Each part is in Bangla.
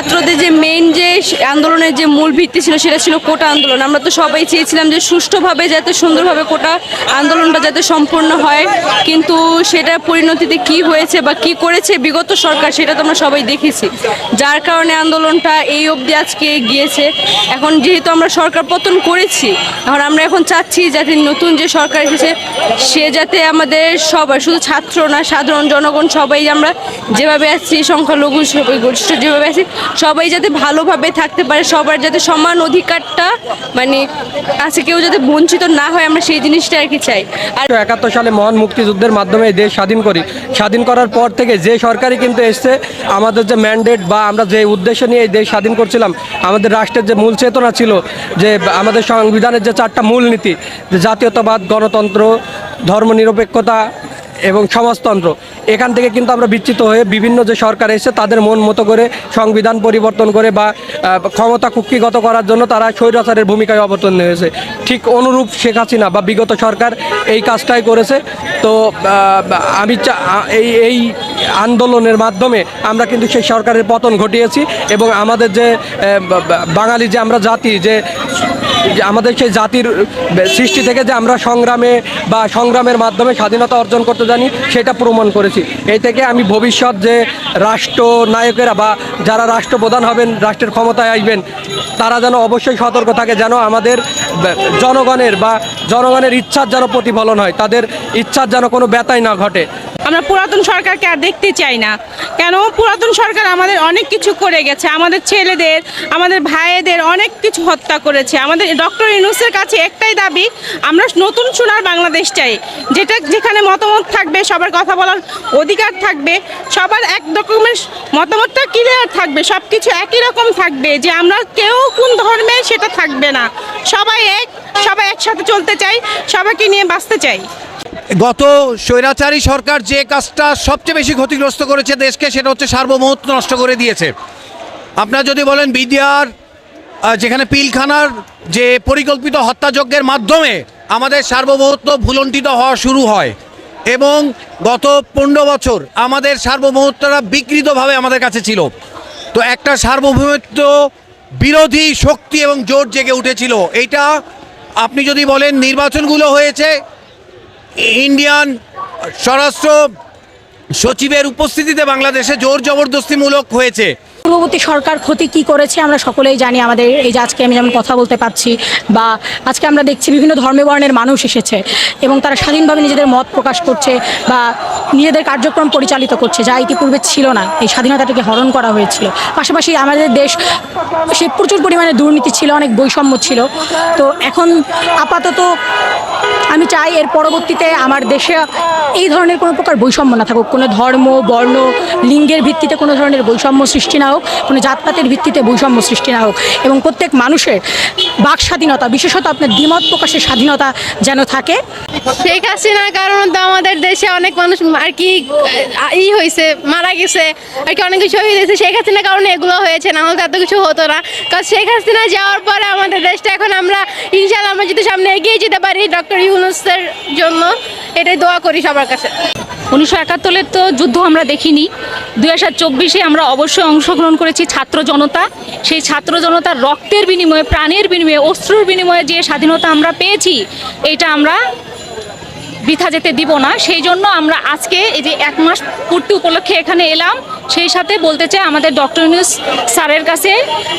ছাত্রদের যে মেইন যে আন্দোলনের যে মূল ভিত্তি ছিল সেটা ছিল কোটা আন্দোলন। আমরা তো সবাই চেয়েছিলাম যে সুষ্ঠুভাবে যাতে সুন্দরভাবে কোটা আন্দোলনটা যাতে সম্পূর্ণ হয়, কিন্তু সেটার পরিণতিতে কি হয়েছে বা কি করেছে বিগত সরকার সেটা তো আমরা সবাই দেখেছি, যার কারণে আন্দোলনটা এই অবধি আজকে গিয়েছে। এখন যেহেতু আমরা সরকার পতন করেছি, আমরা এখন চাচ্ছি যাতে নতুন যে সরকার এসেছে সে যাতে আমাদের সবাই, শুধু ছাত্র না সাধারণ জনগণ সবাই আমরা যেভাবে আছি, সংখ্যালঘু সবাই গোষ্ঠী যেভাবে আছি সবাই যাতে ভালোভাবে থাকতে পারে, সবার যাতে সমান অধিকারটা মানে আছে, কেউ যাতে বঞ্চিত না হয়, আমরা সেই জিনিসটা আর কি চাই। আর 71 সালে মহান মুক্তিযুদ্ধের মাধ্যমে দেশ স্বাধীন করি। স্বাধীন করার পর থেকে যে সরকারই কিন্তু এসছে, আমাদের যে ম্যান্ডেট বা আমরা যে উদ্দেশ্য নিয়ে এই দেশ স্বাধীন করছিলাম, আমাদের রাষ্ট্রের যে মূল চেতনা ছিল, যে আমাদের সংবিধানের যে 4টা মূলনীতি, জাতীয়তাবাদ, গণতন্ত্র, ধর্মনিরপেক্ষতা এবং সমাজতন্ত্র, এখান থেকে কিন্তু আমরা বিচ্যুত হয়ে বিভিন্ন যে সরকার এসেছে তাদের মন মতো করে সংবিধান পরিবর্তন করে বা ক্ষমতা কুক্ষিগত করার জন্য তারা স্বৈরাচারের ভূমিকায় অবতীর্ণ হয়েছে। ঠিক অনুরূপ শেখ হাসিনা বা বিগত সরকার এই কাজটাই করেছে। তো আমি এই আন্দোলনের মাধ্যমে আমরা কিন্তু সেই সরকারের পতন ঘটিয়েছি এবং আমাদের যে বাঙালি যে আমরা জাতি, যে আমাদের সেই জাতির সৃষ্টি থেকে যে আমরা সংগ্রামের মাধ্যমে স্বাধীনতা অর্জন করতে জানি সেটা প্রমাণ করেছি। এই থেকে আমি ভবিষ্যৎ যে রাষ্ট্রনায়কেরা বা যারা রাষ্ট্রপ্রধান হবেন, রাষ্ট্রের ক্ষমতায় আসবেন, তারা যেন অবশ্যই সতর্ক থাকে, যেন আমাদের জনগণের ইচ্ছার যেন প্রতিফলন হয়, তাদের ইচ্ছার যেন কোনো ব্যথাই না ঘটে। আমরা পুরাতন সরকারকে আর দেখতে চাই না। কেন? পুরাতন সরকার আমাদের অনেক কিছু করে গেছে, আমাদের ছেলেদের, আমাদের ভাইদের অনেক কিছু হত্যা করেছে। আমাদের ডক্টর ইউনূসের কাছে একটাই দাবি, আমরা নতুন সোনার বাংলাদেশ চাই, যেখানে মতামত থাকবে, সবার কথা বলার অধিকার থাকবে, সবার এক রকমের মতামতটা ক্লিয়ার থাকবে, সব কিছু একই রকম থাকবে, যে আমরা কেউ কোন ধর্মে সেটা থাকবে না, সবাই একসাথে চলতে চাই, সবাইকে নিয়ে বাঁচতে চাই। গত স্বৈরাচারী সরকার যে কাজটা সবচেয়ে বেশি ক্ষতিগ্রস্ত করেছে দেশকে, সেটা হচ্ছে সার্বভৌমত্ব নষ্ট করে দিয়েছে। আপনারা যদি বলেন বিডিআর, যেখানে পিলখানার যে পরিকল্পিত হত্যাযজ্ঞের মাধ্যমে আমাদের সার্বভৌমত্ব ভুলণ্ঠিত হওয়া শুরু হয় এবং গত 15 বছর আমাদের সার্বভৌমত্বটা বিকৃতভাবে আমাদের কাছে ছিল। তো একটা সার্বভৌমত্ব বিরোধী শক্তি এবং জোট জেগে উঠেছিল। এইটা আপনি যদি বলেন নির্বাচনগুলো হয়েছে ইন্ডিয়ান স্বরাষ্ট্র সচিবের উপস্থিতিতে বাংলাদেশে জোর জবরদস্তিমূলক হয়েছে। পূর্ববর্তী সরকার ক্ষতি কি করেছে আমরা সকলেই জানি। আমাদের এই যে আজকে আমি যেমন কথা বলতে পারছি, বা আজকে আমরা দেখছি বিভিন্ন ধর্মবর্ণের মানুষ এসেছে এবং তারা স্বাধীনভাবে নিজেদের মত প্রকাশ করছে বা নিজেদের কার্যক্রম পরিচালিত করছে, যা ইতিপূর্বে ছিল না। এই স্বাধীনতাটাকে হরণ করা হয়েছিল। পাশাপাশি আমাদের দেশ সে প্রচুর পরিমাণে দুর্নীতি ছিল, অনেক বৈষম্য ছিল। তো এখন আপাতত আমি চাই এর পরবর্তীতে আমার দেশে এই ধরনের কোনো প্রকার বৈষম্য না থাকুক, কোনো ধর্ম, বর্ণ, লিঙ্গের ভিত্তিতে কোনো ধরনের বৈষম্য সৃষ্টি না হোক, কোনো জাতপাতের ভিত্তিতে বৈষম্য সৃষ্টি না হোক, এবং প্রত্যেক মানুষের বাক স্বাধীনতা, বিশেষত আপনার দ্বিমত প্রকাশের স্বাধীনতা যেন থাকে। শেখ হাসিনার কারণে তো আমাদের দেশে অনেক মানুষ আর কি হয়েছে, মারা গেছে আর কি, অনেক কিছু শহীদ হয়েছে। শেখ হাসিনার কারণে এগুলো হয়েছে, না হলে এত কিছু হতো না। কারণ শেখ হাসিনা যাওয়ার পরে আমাদের দেশটা এখন আমরা ইনশাআল্লাহ আমরা যদি সামনে এগিয়ে যেতে পারি ডক্টর ইউনূসের জন্য, এটাই দোয়া করি সবার কাছে। 1971 তো যুদ্ধ আমরা দেখিনি, 2024-এ আমরা অবশ্যই অংশগ্রহণ করেছি। ছাত্র জনতা, সেই ছাত্র জনতার রক্তের বিনিময়ে, প্রাণের বিনিময়ে, অশ্রুর বিনিময়ে যে স্বাধীনতা আমরা পেয়েছি, এটা আমরা বৃথা যেতে দিব না। সেই জন্য আমরা আজকে এই যে 1 মাস পূর্তি উপলক্ষে এখানে এলাম। সেই সাথে বলতে চাই আমাদের ডক্টর ইউনূস স্যারের কাছে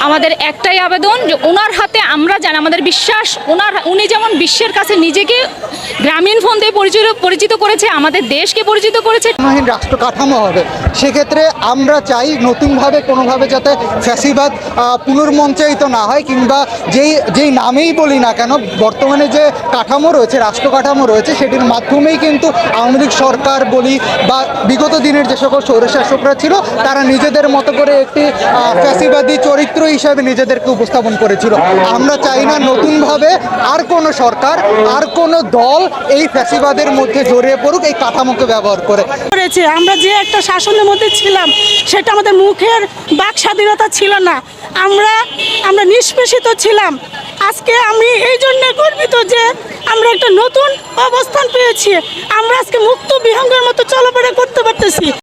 আমাদের একটাই আবেদন, যে ওনার হাতে আমরা জানি, আমাদের বিশ্বাস উনি যেমন বিশ্বের কাছে নিজেকে গ্রামীণ ফোন দিয়ে পরিচিত করেছে, আমাদের দেশকে পরিচিত করেছে। রাষ্ট্র কাঠামো হবে, সেক্ষেত্রে আমরা চাই নতুনভাবে কোনোভাবে যাতে ফ্যাসিবাদ পুনর্মঞ্চায়িত না হয়, কিংবা যেই নামেই বলি না কেন, বর্তমানে যে কাঠামো রয়েছে, রাষ্ট্র কাঠামো রয়েছে, সেটির মাধ্যমেই কিন্তু আওয়ামী লীগ সরকার বলি বা বিগত দিনের যে সকল স্বৈরশাসকরা ছিল, তারা নিজেদের মতো করে একটি ফ্যাসিবাদী চরিত্র হিসাবে নিজেদেরকে উপস্থাপন করেছিল। আমরা চাই না নতুনভাবে আর কোনো সরকার, আর কোনো দল এই ফ্যাসিবাদের মধ্যে জড়িয়ে পড়ুক এই কাঠামোকে ব্যবহার করে। আমরা যে একটা শাসনের মধ্যে ছিলাম, সেটা আমাদের মুখের বাক স্বাধীনতা ছিল না, আমরা নিষ্পেষিত ছিলাম। আজকে আমি এই জন্য গর্বিত যে আমরা একটা নতুন অবস্থান পেয়েছি, আমরা আজকে মুক্ত বিহঙ্গের মতো চলাফেরা করতে পারতেছি।